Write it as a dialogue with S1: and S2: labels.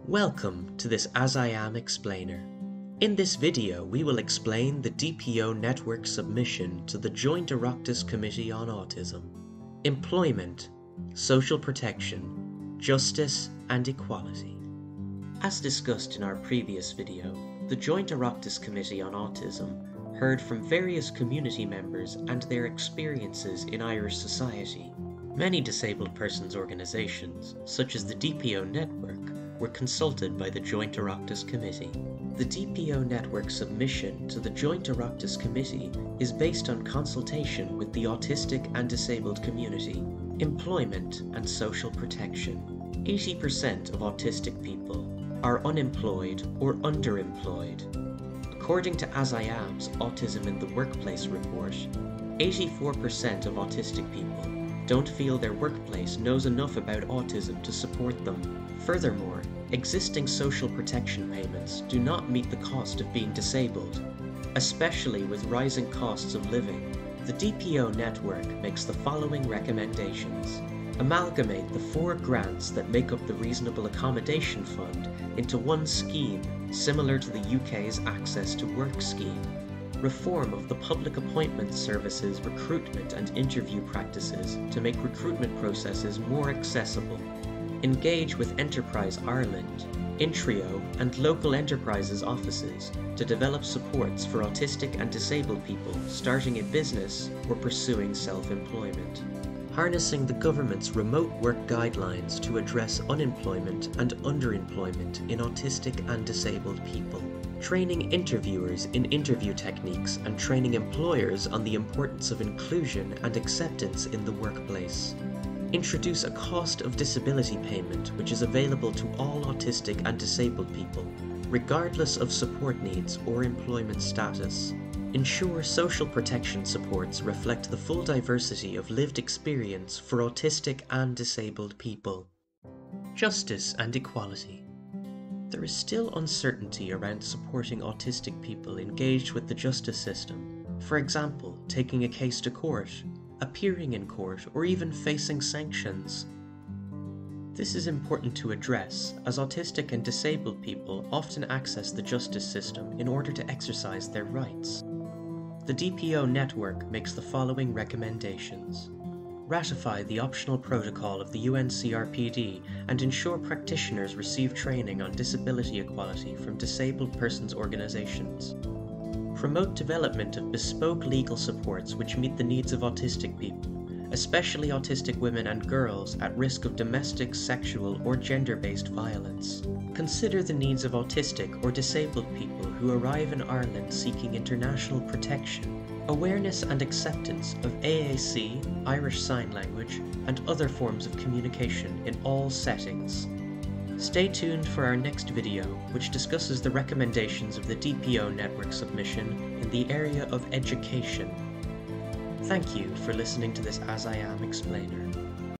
S1: Welcome to this AsIAm explainer. In this video we will explain the DPO Network submission to the Joint Oireachtas Committee on Autism. Employment, social protection, justice and equality. As discussed in our previous video, the Joint Oireachtas Committee on Autism heard from various community members and their experiences in Irish society. Many disabled persons organisations, such as the DPO Network, were consulted by the Joint Oireachtas Committee. The DPO Network submission to the Joint Oireachtas Committee is based on consultation with the autistic and disabled community, employment and social protection. 80% of autistic people are unemployed or underemployed. According to AsIAM's Autism in the Workplace report, 84% of autistic people don't feel their workplace knows enough about autism to support them. Furthermore, existing social protection payments do not meet the cost of being disabled, especially with rising costs of living. The DPO network makes the following recommendations. Amalgamate the 4 grants that make up the Reasonable Accommodation Fund into one scheme similar to the UK's Access to Work scheme. Reform of the Public Appointment Service's recruitment and interview practices to make recruitment processes more accessible. Engage with Enterprise Ireland, Intrio and local enterprises offices to develop supports for autistic and disabled people starting a business or pursuing self-employment. Harnessing the government's remote work guidelines to address unemployment and underemployment in autistic and disabled people. Training interviewers in interview techniques and training employers on the importance of inclusion and acceptance in the workplace. Introduce a cost of disability payment which is available to all autistic and disabled people, regardless of support needs or employment status. Ensure social protection supports reflect the full diversity of lived experience for autistic and disabled people. Justice and equality. There is still uncertainty around supporting autistic people engaged with the justice system, for example, taking a case to court, appearing in court, or even facing sanctions. This is important to address, as autistic and disabled people often access the justice system in order to exercise their rights. The DPO network makes the following recommendations. Ratify the optional protocol of the UNCRPD and ensure practitioners receive training on disability equality from disabled persons organisations. Promote development of bespoke legal supports which meet the needs of autistic people, especially autistic women and girls at risk of domestic, sexual or gender-based violence. Consider the needs of autistic or disabled people who arrive in Ireland seeking international protection. Awareness and acceptance of AAC, Irish Sign Language, and other forms of communication in all settings. Stay tuned for our next video, which discusses the recommendations of the DPO network submission in the area of education. Thank you for listening to this AsIAm explainer.